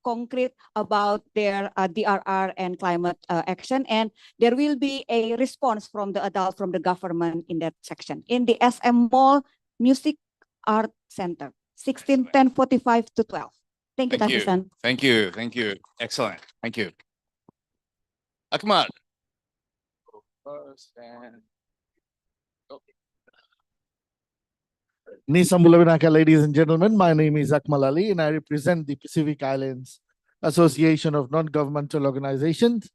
concrete about their DRR and climate action, and there will be a response from the adult from the government in that section in the SM Mall Music Art Center, 16/10/45 to 12. Thank you, Thank you. Tatisan. Thank you. Thank you. Excellent. Thank you. Akmal. First and Nisambulabinaka, ladies and gentlemen, my name is Akmal Ali and I represent the Pacific Islands Association of Non-Governmental Organizations.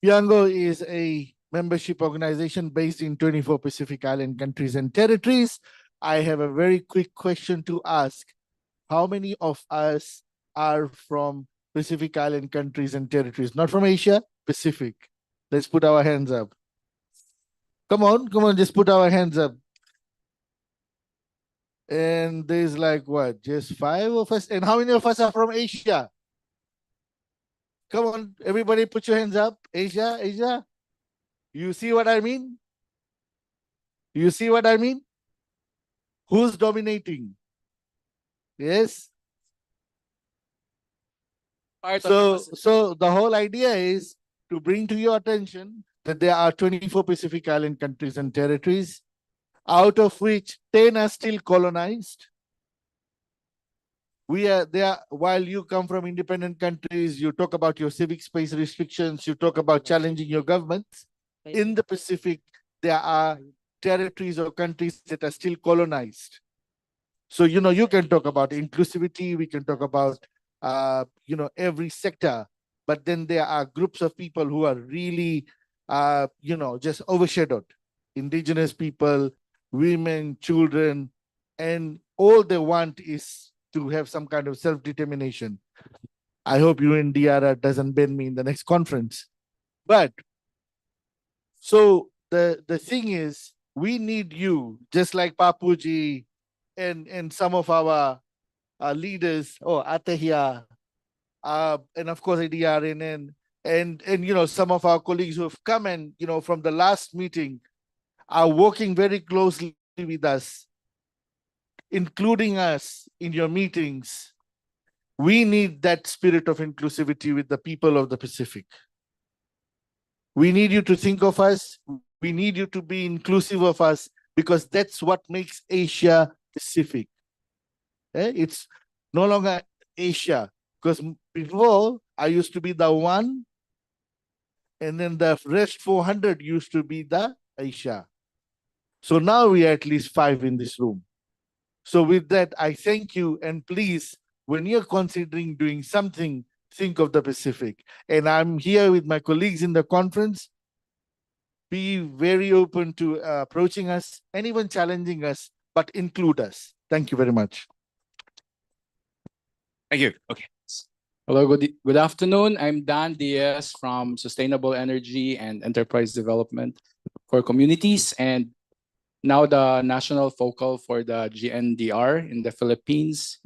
PIANGO is a membership organization based in 24 Pacific Island countries and territories. I have a very quick question to ask. How many of us are from Pacific Island countries and territories? Not from Asia, Pacific. Let's put our hands up. Come on, just put our hands up. And there's like what, just 5 of us? And how many of us are from Asia? Come on, everybody put your hands up. Asia. You see what I mean? You see what I mean? Who's dominating? Yes? So the whole idea is to bring to your attention that there are 24 Pacific Island countries and territories, out of which 10 are still colonized. While you come from independent countries, you talk about your civic space restrictions, you talk about challenging your governments. In the Pacific, there are territories or countries that are still colonized. So, you can talk about inclusivity, we can talk about, every sector, but then there are groups of people who are really, just overshadowed. Indigenous people, women, children, and all they want is to have some kind of self-determination. I hope UNDRR doesn't ban me in the next conference. But, so the thing is, we need you, just like Papuji and some of our leaders, Atehia, and of course ADRN, and some of our colleagues who have come and, from the last meeting, are working very closely with us, including us in your meetings. We need that spirit of inclusivity with the people of the Pacific. We need you to think of us. We need you to be inclusive of us, because that's what makes Asia Pacific. It's no longer Asia, because before I used to be the one, and then the rest 400 used to be the Asia. So now we are at least 5 in this room. So with that, I thank you. And please, when you're considering doing something, think of the Pacific. And I'm here with my colleagues in the conference. Be very open to approaching us and even challenging us, but include us. Thank you very much. thank you. Okay. Hello, good afternoon. I'm Dan Diaz from Sustainable Energy and Enterprise Development for Communities, and now the national focal for the GNDR in the Philippines.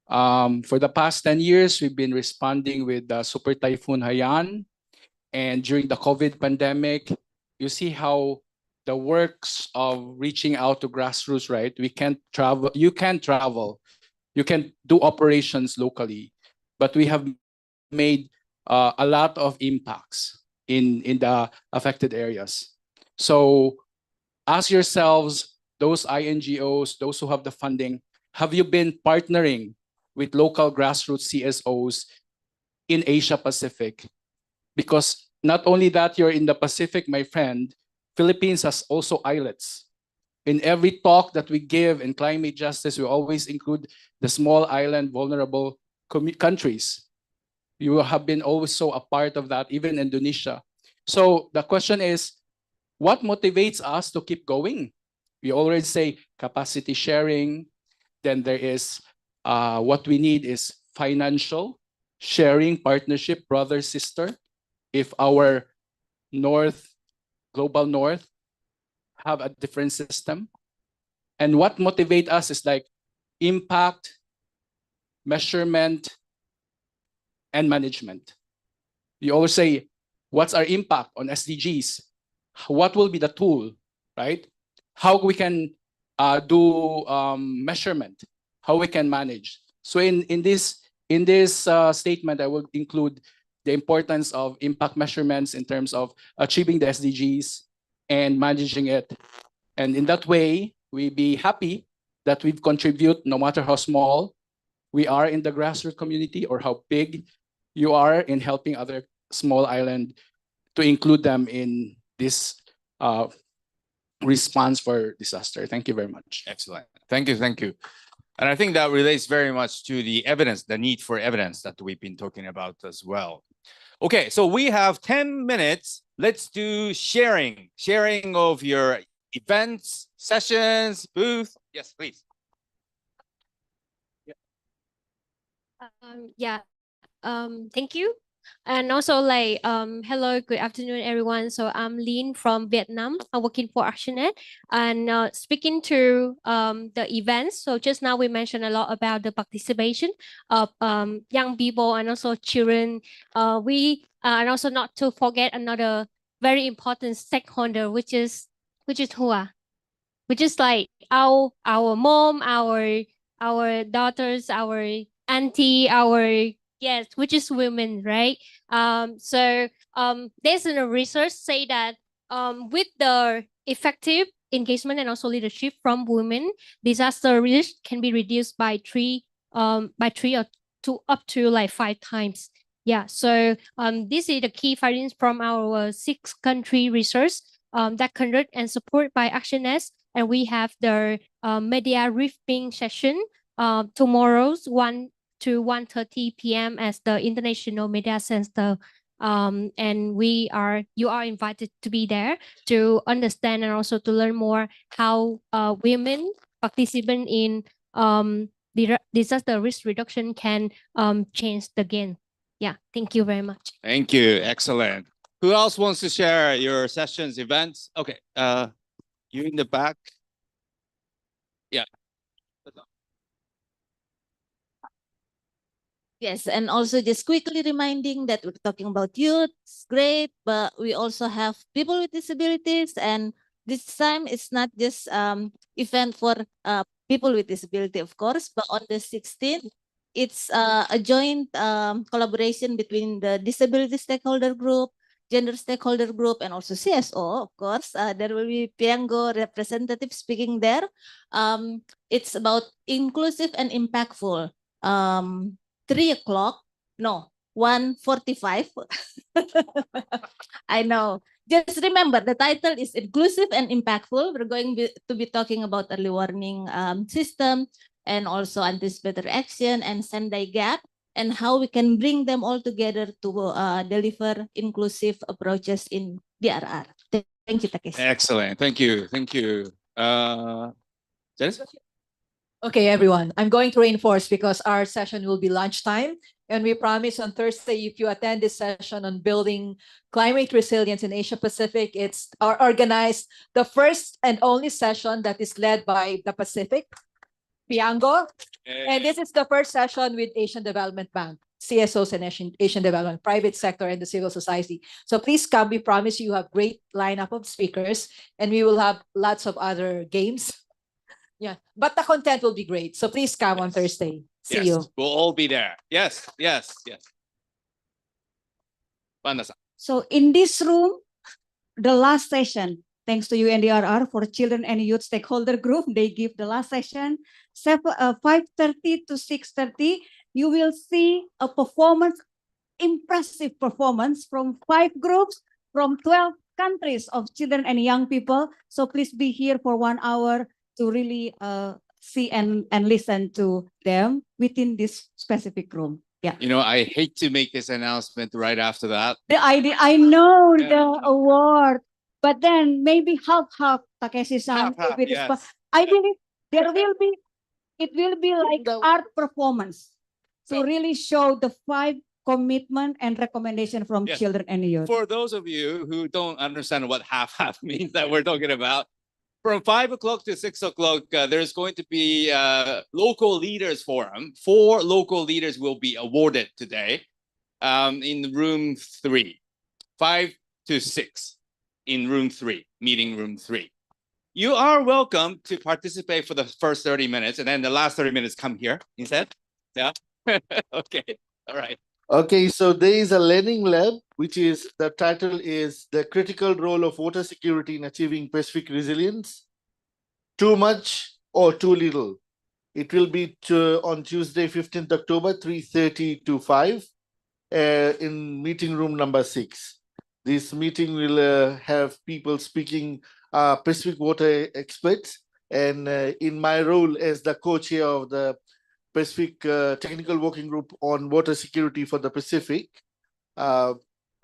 For the past 10 years, we've been responding with the Super Typhoon Haiyan. And during the COVID pandemic, you see how the works of reaching out to grassroots, right? We can't travel, you can't travel, you can do operations locally, but we have made a lot of impacts in the affected areas. So ask yourselves, those INGOs, those who have the funding, have you been partnering with local grassroots CSOs in Asia Pacific? Because not only that you're in the Pacific, my friend, Philippines has also islets. In every talk that we give in climate justice, we always include the small island vulnerable countries. You have been also a part of that, even Indonesia. So the question is, what motivates us to keep going? We already say capacity sharing. Then there is what we need is financial sharing, partnership, brother, sister. If our global north, have a different system. And what motivates us is like impact, measurement, and management. You always say, what's our impact on SDGs? What will be the tool, right? How we can do measurement, how we can manage. So in this In this statement, I will include the importance of impact measurements in terms of achieving the SDGs and managing it. And in that way, we be happy that we've contribute, no matter how small we are in the grassroots community or how big you are in helping other small island, to include them in this response for disaster. Thank you very much. Excellent. Thank you. Thank you. And I think that relates very much to the evidence, the need for evidence that we've been talking about as well. Okay, so we have 10 minutes. Let's do sharing of your events, sessions, booth. Yes, please. Yeah. Thank you. And also hello, good afternoon, everyone. So I'm Lin from Vietnam. I'm working for ActionNet and speaking to the events. So just now we mentioned a lot about the participation of young people and also children. And also not to forget another very important stakeholder, which is who? Which is like our mom, our daughters, our auntie, which is women, right? There's a research say that with the effective engagement and also leadership from women, disaster risk can be reduced by three or to up to like 5 times. Yeah, so this is the key findings from our 6-country research that conduct and support by ActionNet. And we have the media briefing session tomorrow's 1 to 1:30 p.m. as the International Media Center. And you are invited to be there to understand and also to learn more how women participant in disaster risk reduction can change the game. Yeah, thank you very much. Thank you. Excellent. Who else wants to share your sessions, events? Okay, you in the back. Yeah. Yes, and also just quickly reminding that we're talking about youth, it's great, but we also have people with disabilities, and this time it's not just event for people with disability, of course, but on the 16th, it's a joint collaboration between the disability stakeholder group, gender stakeholder group, and also CSO, of course. There will be Piango representative speaking there. It's about inclusive and impactful. 3 o'clock, no, 1:45. I know. Just remember, the title is Inclusive and Impactful. We're going to be talking about early warning system and also anticipatory action and Sendai Gap and how we can bring them all together to deliver inclusive approaches in DRR. Thank you, Takeshi. Excellent. Thank you. Thank you. Janice? Okay, everyone, I'm going to reinforce because our session will be lunchtime. And we promise on Thursday, if you attend this session on building climate resilience in Asia Pacific, it's organized the first and only session that is led by the Pacific, Piango. And this is the first session with Asian Development Bank, CSOs and Asian Development, private sector and the civil society. So please come, we promise you have great lineup of speakers and we will have lots of other games. Yeah, but the content will be great. So please come on Thursday. See you. We'll all be there. Yes. Panda-san. So in this room, the last session, thanks to UNDRR for Children and Youth Stakeholder Group, they give the last session, 5:30 to 6:30. You will see a impressive performance from 5 groups from 12 countries of children and young people. So please be here for 1 hour to really see and listen to them within this specific room. Yeah. You know, I hate to make this announcement right after that. I know the award, but then maybe half Takeshi-san. Half, yes. I believe it will be like art performance to really show the 5 commitment and recommendation from children and youth. For those of you who don't understand what half means that we're talking about, from 5 o'clock to 6 o'clock, there's going to be a local leaders forum. 4 local leaders will be awarded today in room 3, 5 to 6 in room 3, meeting room 3. You are welcome to participate for the first 30 minutes and then the last 30 minutes come here instead. Yeah. Okay, all right. Okay, so there is a learning lab, which is the title is The Critical Role of Water Security in Achieving Pacific Resilience. Too much or too little? It will be on Tuesday, 15th October, 3:30 to 5 in meeting room number 6. This meeting will have people speaking, Pacific water experts, and in my role as the co-chair of the Pacific Technical Working Group on Water Security for the Pacific, I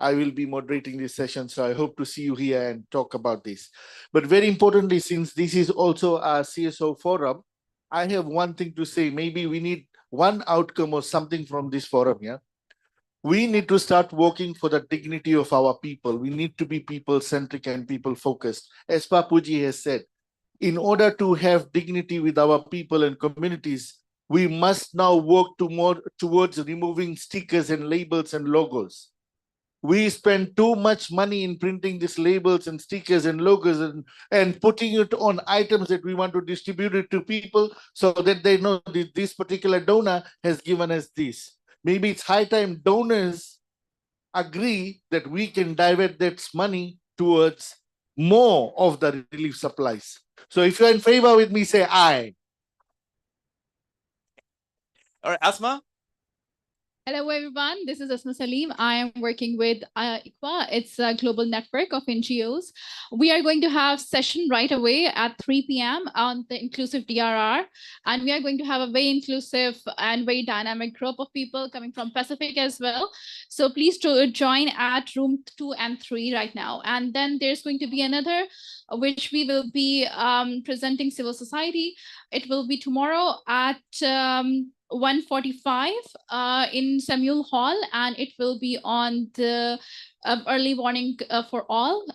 will be moderating this session. So I hope to see you here and talk about this. But very importantly, since this is also a CSO forum, I have one thing to say. Maybe we need one outcome or something from this forum. Yeah, we need to start working for the dignity of our people. We need to be people-centric and people-focused. As Papuji has said, in order to have dignity with our people and communities, we must now work towards removing stickers and labels and logos. We spend too much money in printing these labels and stickers and logos and putting it on items that we want to distribute it to people so that they know that this particular donor has given us this. Maybe it's high time donors agree that we can divert that money towards more of the relief supplies. So if you're in favor with me, say aye. All right, Asma. Hello, everyone. This is Asma Salim. I am working with ICWA. It's a global network of NGOs. We are going to have session right away at 3 p.m. on the inclusive DRR. And we are going to have a very inclusive and very dynamic group of people coming from Pacific as well. So please join at room 2 and 3 right now. And then there's going to be another, which we will be presenting civil society. It will be tomorrow at 1:45 in Samuel Hall, and it will be on the early warning for all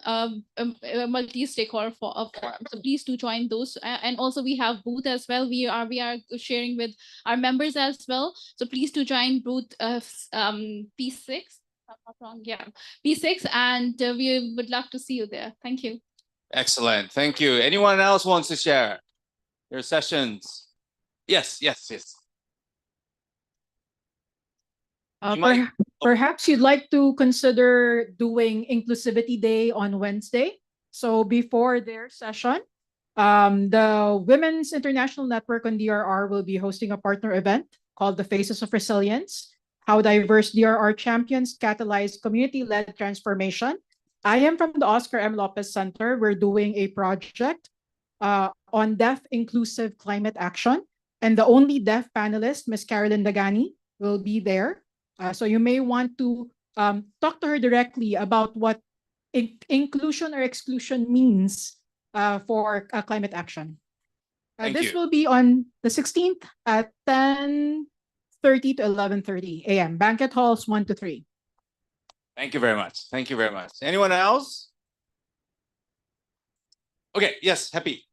multi-stakeholder forum. So please do join those. And also we have booth as well. We are sharing with our members as well. So please do join booth P6. I'm not wrong. Yeah, P6, and we would love to see you there. Thank you. Excellent. Thank you. Anyone else wants to share your sessions? Yes. Perhaps you'd like to consider doing Inclusivity Day on Wednesday. So before their session, the Women's International Network on DRR will be hosting a partner event called The Faces of Resilience, how diverse DRR champions catalyze community-led transformation. I am from the Oscar M. Lopez Center. We're doing a project on deaf inclusive climate action. And the only deaf panelist, Ms. Carolyn Dagani, will be there. So you may want to talk to her directly about what inclusion or exclusion means for climate action. This will be on the 16th at 10:30 to 11:30 a.m. Banquet halls 1 to 3. Thank you very much. Thank you very much. Anyone else? Okay, yes, Happy.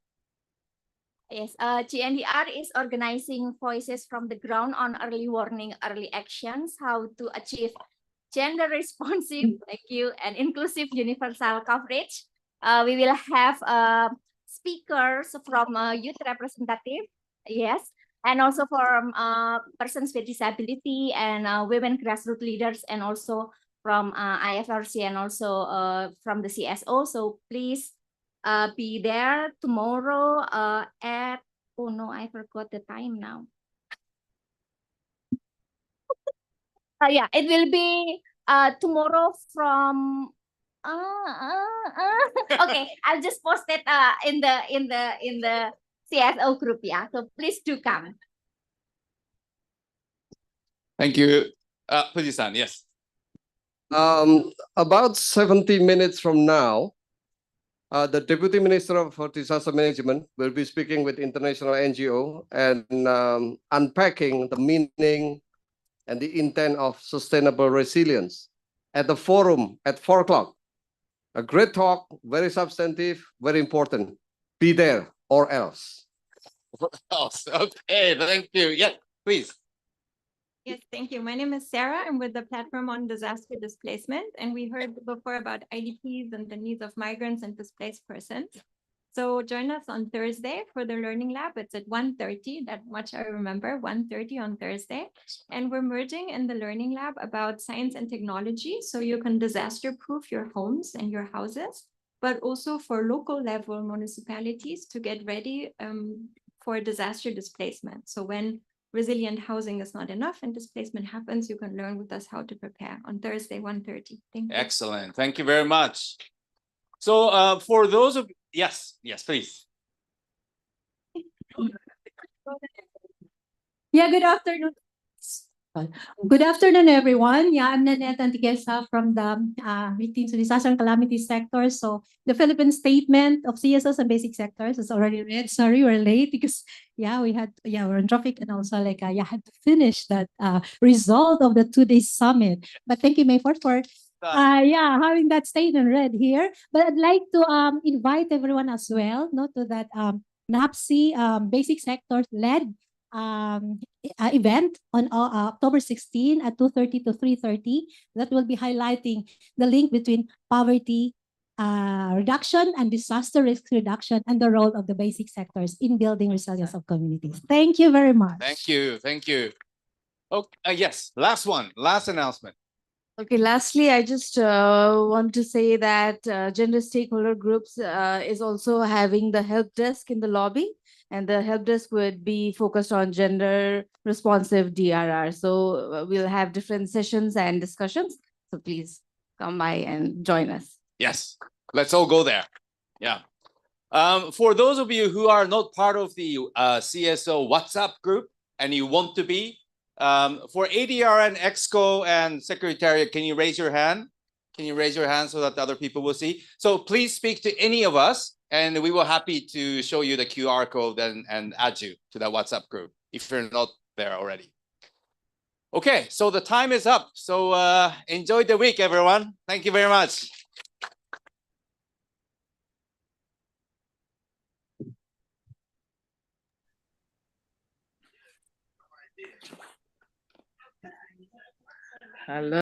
Yes, GNDR is organizing Voices from the Ground on early warning, early actions, how to achieve gender responsive, thank you, and inclusive universal coverage. We will have speakers from youth representative, yes, and also from persons with disability and women grassroots leaders, and also from IFRC and also from the CSO. So please be there tomorrow at, oh no, I forgot the time now. Yeah, it will be tomorrow from okay, I'll just post it in the CSO group. Yeah, so please do come. Thank you. Fuji-san, yes. About 70 minutes from now, the Deputy Minister for Disaster Management will be speaking with international NGO and unpacking the meaning and the intent of sustainable resilience at the forum at 4 o'clock. A great talk, very substantive, very important. Be there or else. Okay, thank you. Yes, please. Yes, thank you. My name is Sarah. I'm with the Platform on Disaster Displacement, and we heard before about IDPs and the needs of migrants and displaced persons. So join us on Thursday for the Learning Lab. It's at 1:30, that much I remember, 1:30 on Thursday. And we're merging in the Learning Lab about science and technology, so you can disaster-proof your homes and your houses, but also for local level municipalities to get ready for disaster displacement. So when resilient housing is not enough and displacement happens, you can learn with us how to prepare on Thursday, 1:30. Thank you. Excellent. Thank you very much. So for those of yes, please. Yeah, good afternoon. Good afternoon, everyone. Yeah, I'm Nanette Antiquesa from the Victims of Disaster and Calamity sector. So the Philippine Statement of CSOs and Basic Sectors is already read. Sorry, we're late because we're on traffic and also had to finish that result of the 2 day summit. But thank you, May for having that statement read here. But I'd like to invite everyone as well, to that NAPSI Basic Sectors led event on October 16 at 2:30 to 3:30 that will be highlighting the link between poverty reduction and disaster risk reduction and the role of the basic sectors in building resilience of communities. Thank you very much. Thank you. Okay, yes, last announcement. Okay, lastly, I just want to say that gender stakeholder groups is also having the help desk in the lobby, and the help desk would be focused on gender responsive DRR. So we'll have different sessions and discussions. So please come by and join us. Yes, let's all go there. Yeah. For those of you who are not part of the CSO WhatsApp group and you want to be, for ADRN, EXCO, and Secretariat, can you raise your hand? Can you raise your hand so that the other people will see? So please speak to any of us, and we will happy to show you the QR code and add you to that WhatsApp group if you're not there already. Okay, so the time is up. So enjoy the week, everyone. Thank you very much. Hello.